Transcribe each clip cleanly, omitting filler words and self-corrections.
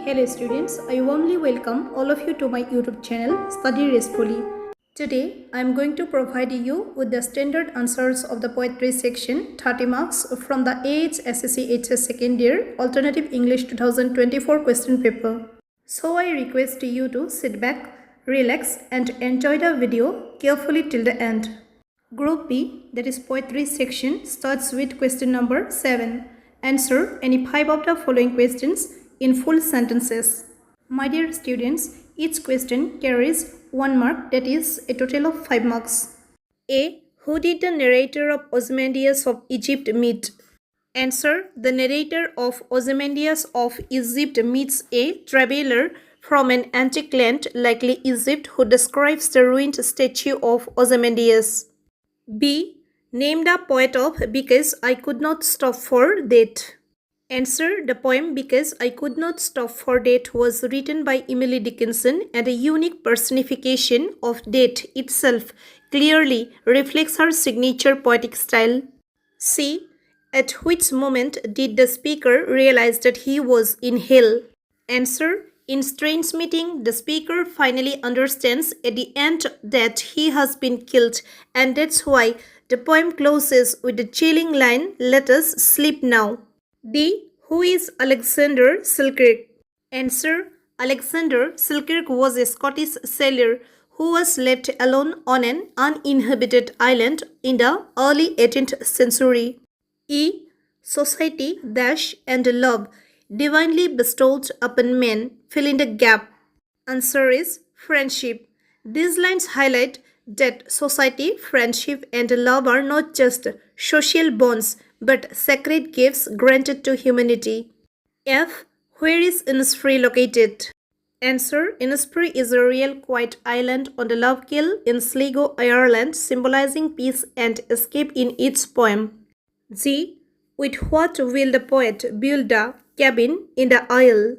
Hello students, I warmly welcome all of you to my YouTube channel Study Restfully. Today I am going to provide you with the standard answers of the poetry section 30 marks from the AHSEC HS second year alternative English 2024 question paper. So I request you to sit back, relax and enjoy the video carefully till the end. Group B, that is poetry section, starts with question number 7. Answer any 5 of the following questions in full sentences. My dear students, each question carries 1 mark, that is a total of 5 marks. A. Who did the narrator of Ozymandias of Egypt meet? Answer. The narrator of Ozymandias of Egypt meets a traveler from an antique land, likely Egypt, who describes the ruined statue of Ozymandias. B. Name the poet of Because I Could Not Stop for Death. Answer. The poem Because I Could Not Stop for Death was written by Emily Dickinson, and a unique personification of death itself clearly reflects her signature poetic style. C. At which moment did the speaker realize that he was in hell? Answer. In strange meeting, the speaker finally understands at the end that he has been killed, and that's why the poem closes with the chilling line, "Let us sleep now." D. Who is Alexander Selkirk? Answer. Alexander Selkirk was a Scottish sailor who was left alone on an uninhabited island in the early 18th century. E. Society, dash, and love divinely bestowed upon men. Fill in the gap. Answer is friendship. These lines highlight that society, friendship, and love are not just social bonds but sacred gifts granted to humanity. F. Where is Innisfree located? Answer. Innisfree is a real quiet island on the Lovekill in Sligo, Ireland, symbolizing peace and escape in its poem. G. With what will the poet build a cabin in the Isle?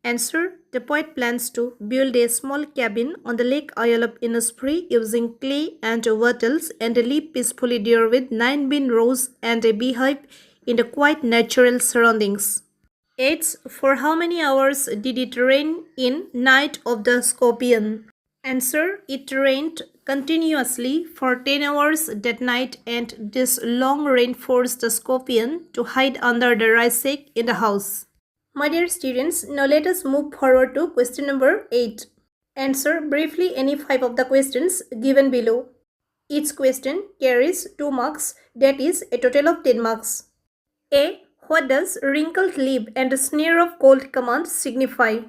Answer. The poet plans to build a small cabin on the lake Isle of Innisfree using clay and wattles, and live peacefully there with 9 bean rows and a beehive in the quite natural surroundings. H. For how many hours did it rain in Night of the Scorpion? Answer. It rained continuously for 10 hours that night, and this long rain forced the scorpion to hide under the rice sack in the house. My dear students, now let us move forward to question number 8. Answer briefly any 5 of the questions given below. Each question carries 2 marks, that is a total of 10 marks. A. What does wrinkled lip and sneer of cold command signify?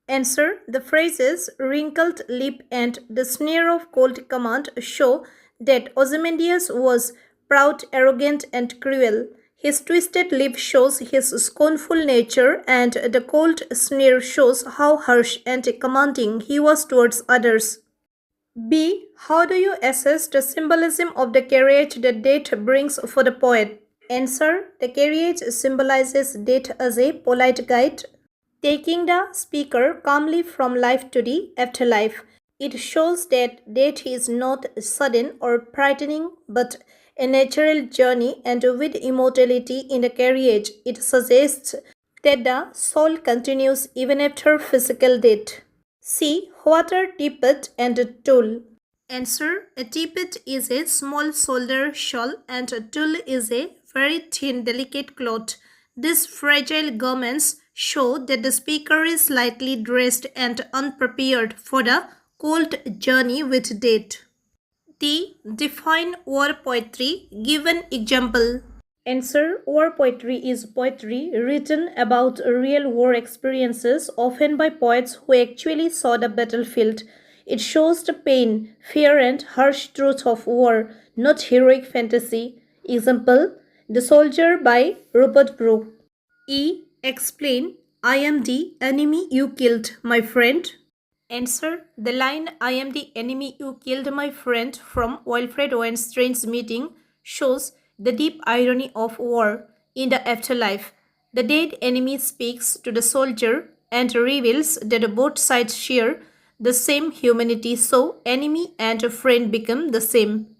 Answer. The phrases wrinkled lip and the sneer of cold command show that Ozymandias was proud, arrogant, and cruel. His twisted lip shows his scornful nature, and the cold sneer shows how harsh and commanding he was towards others. B. How do you assess the symbolism of the carriage that death brings for the poet? Answer. The carriage symbolizes death as a polite guide, taking the speaker calmly from life to the afterlife. It shows that death is not sudden or frightening but a natural journey, and with immortality in the carriage, it suggests that the soul continues even after physical death. C. What are tippet and a tulle? Answer. A tippet is a small shoulder shawl, and a tulle is a very thin, delicate cloth. These fragile garments show that the speaker is lightly dressed and unprepared for the cold journey with death. D. Define war poetry. Give an example. Answer. War poetry is poetry written about real war experiences, often by poets who actually saw the battlefield. It shows the pain, fear, and harsh truth of war, not heroic fantasy. Example. The Soldier by Rupert Brooke. E. Explain. I am the enemy you killed, my friend. Answer. The line "I am the enemy you killed, my friend" from Wilfred Owen's Strange Meeting shows the deep irony of war. In the afterlife, the dead enemy speaks to the soldier and reveals that both sides share the same humanity, so enemy and friend become the same.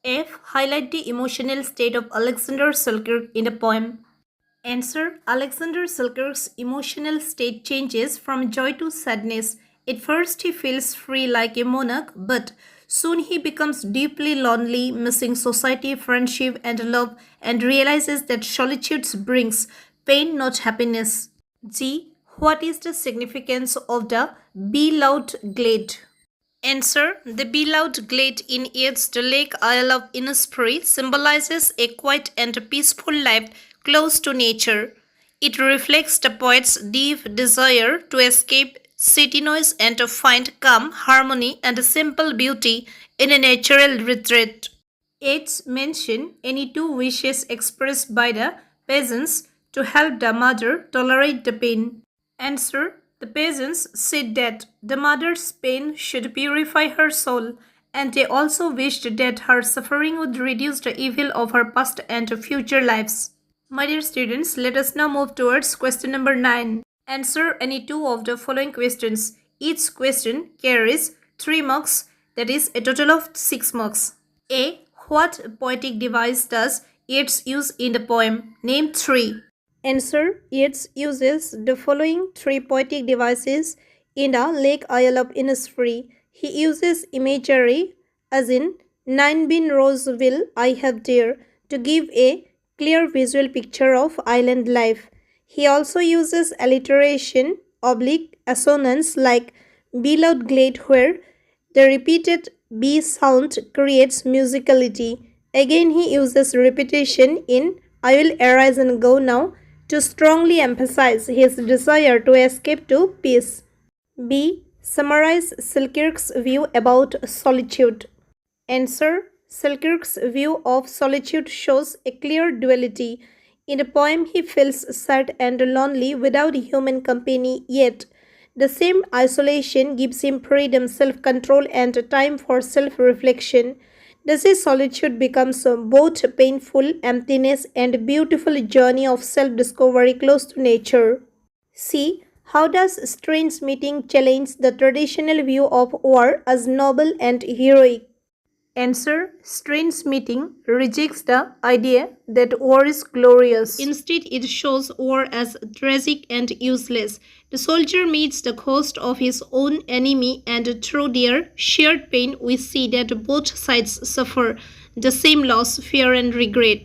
F. Highlight the emotional state of Alexander Selkirk in the poem. Answer. Alexander Selkirk's emotional state changes from joy to sadness. At first, he feels free like a monarch, but soon he becomes deeply lonely, missing society, friendship, and love, and realizes that solitude brings pain, not happiness. G. What is the significance of the beloved glade? Answer. The beloved glade in Yeats, the Lake Isle of Innisfree, symbolizes a quiet and peaceful life close to nature. It reflects the poet's deep desire to escape city noise and to find calm, harmony, and simple beauty in a natural retreat. Yeats mention any two wishes expressed by the peasants to help the mother tolerate the pain. Answer. The peasants said that the mother's pain should purify her soul, and they also wished that her suffering would reduce the evil of her past and future lives. My dear students, let us now move towards question number 9. Answer any two of the following questions. Each question carries 3 marks, that is a total of 6 marks. A. What poetic device does Yeats use in the poem? Name 3. Answer. Yeats uses the following 3 poetic devices in the Lake Isle of Innisfree. He uses imagery, as in 9 rows will I have there, to give a clear visual picture of island life. He also uses alliteration, oblique assonance like beloved glade, where the repeated B sound creates musicality. Again, he uses repetition in I will arise and go now to strongly emphasize his desire to escape to peace. B. Summarize Selkirk's view about solitude. Answer. Selkirk's view of solitude shows a clear duality. In the poem, he feels sad and lonely without human company, yet the same isolation gives him freedom, self-control, and time for self-reflection. Thus, his solitude becomes both painful emptiness and beautiful journey of self-discovery close to nature. C. How does Strange Meeting challenge the traditional view of war as noble and heroic? Answer. Strange Meeting rejects the idea that war is glorious. Instead, it shows war as tragic and useless. The soldier meets the ghost of his own enemy, and through their shared pain, we see that both sides suffer the same loss, fear, and regret.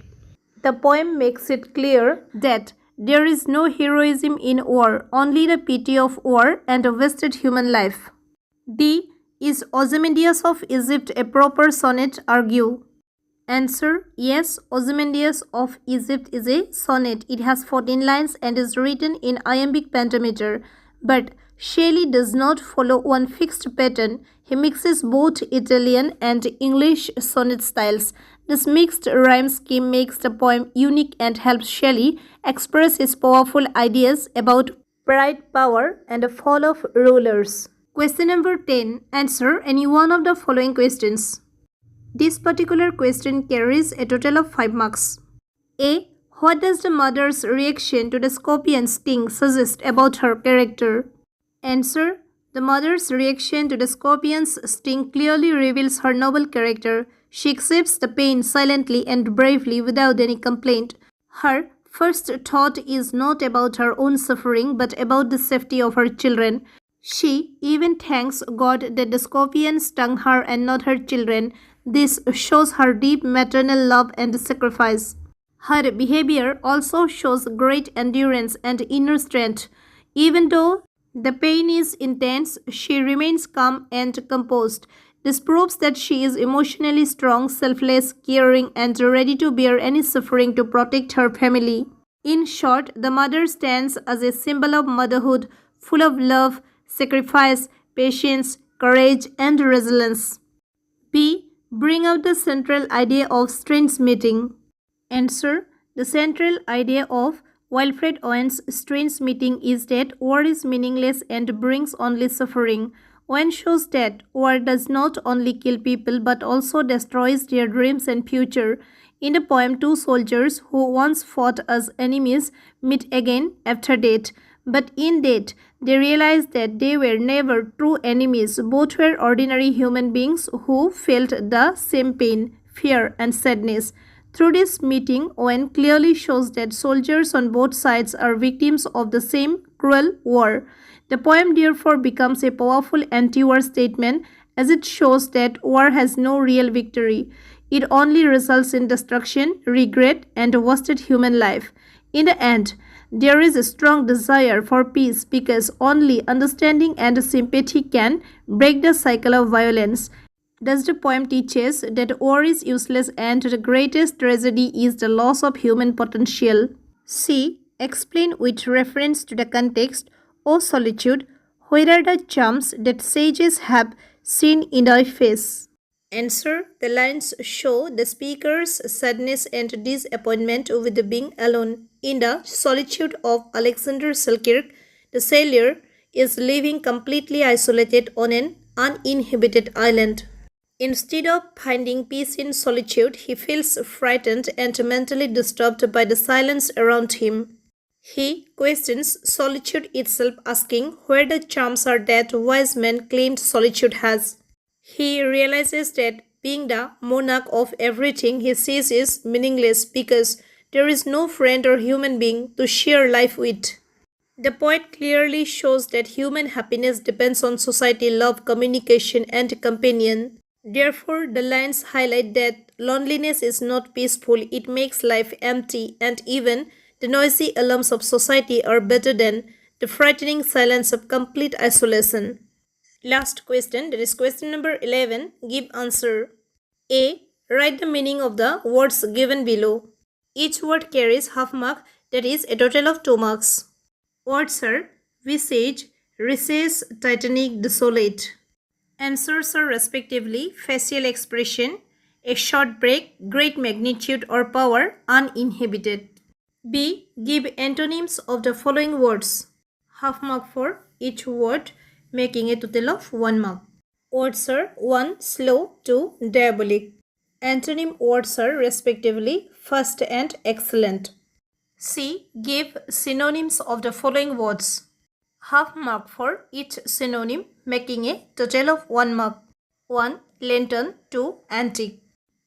The poem makes it clear that there is no heroism in war, only the pity of war and a wasted human life. D. Is Ozymandias of Egypt a proper sonnet? Argue. Answer. Yes, Ozymandias of Egypt is a sonnet. It has 14 lines and is written in iambic pentameter. But Shelley does not follow one fixed pattern. He mixes both Italian and English sonnet styles. This mixed rhyme scheme makes the poem unique and helps Shelley express his powerful ideas about pride, power, and the fall of rulers. Question number 10. Answer any one of the following questions. This particular question carries a total of 5 marks. A. What does the mother's reaction to the scorpion sting suggest about her character? Answer. The mother's reaction to the scorpion's sting clearly reveals her noble character. She accepts the pain silently and bravely without any complaint. Her first thought is not about her own suffering but about the safety of her children. She even thanks God that the scorpion stung her and not her children. This shows her deep maternal love and sacrifice. Her behavior also shows great endurance and inner strength. Even though the pain is intense, she remains calm and composed. This proves that she is emotionally strong, selfless, caring, and ready to bear any suffering to protect her family. In short, the mother stands as a symbol of motherhood, full of love, sacrifice, patience, courage, and resilience. B. Bring out the central idea of Strange Meeting. Answer. The central idea of Wilfred Owen's Strange Meeting is that war is meaningless and brings only suffering. Owen shows that war does not only kill people but also destroys their dreams and future. In the poem, two soldiers who once fought as enemies meet again after death. But in death, they realize that they were never true enemies. Both were ordinary human beings who felt the same pain, fear, and sadness. Through this meeting, Owen clearly shows that soldiers on both sides are victims of the same cruel war. The poem therefore becomes a powerful anti-war statement as it shows that war has no real victory. It only results in destruction, regret, and wasted human life. In the end, there is a strong desire for peace because only understanding and sympathy can break the cycle of violence. Thus, the poem teaches that war is useless and the greatest tragedy is the loss of human potential. C. Explain with reference to the context, O solitude, where are the charms that sages have seen in thy face? Answer. The lines show the speaker's sadness and disappointment with being alone. In the solitude of Alexander Selkirk, the sailor is living completely isolated on an uninhabited island. Instead of finding peace in solitude, he feels frightened and mentally disturbed by the silence around him. He questions solitude itself, asking where the charms are that wise men claimed solitude has. He realizes that being the monarch of everything he sees is meaningless because there is no friend or human being to share life with. The poet clearly shows that human happiness depends on society, love, communication, and companion. Therefore, the lines highlight that loneliness is not peaceful, it makes life empty, and even the noisy alarms of society are better than the frightening silence of complete isolation. Last question, that is question number 11. Give answer. A. Write the meaning of the words given below. Each word carries half mark, that is a total of 2 marks. Words are visage, recess, titanic, desolate. Answers are respectively facial expression, a short break, great magnitude or power, uninhibited. B. Give antonyms of the following words. Half mark for each word, making a total of 1 mark. Words are 1. Slow, 2. Diabolic. Antonym words are respectively fast and excellent. C. Give synonyms of the following words. Half mark for each synonym, making a total of 1 mark. 1. Lantern, 2. Antique.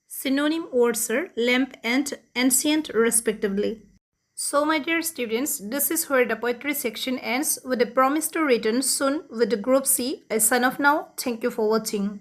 Synonym words are lamp and ancient respectively. So my dear students, this is where the poetry section ends with a promise to return soon with the group C. I sign off now. Thank you for watching.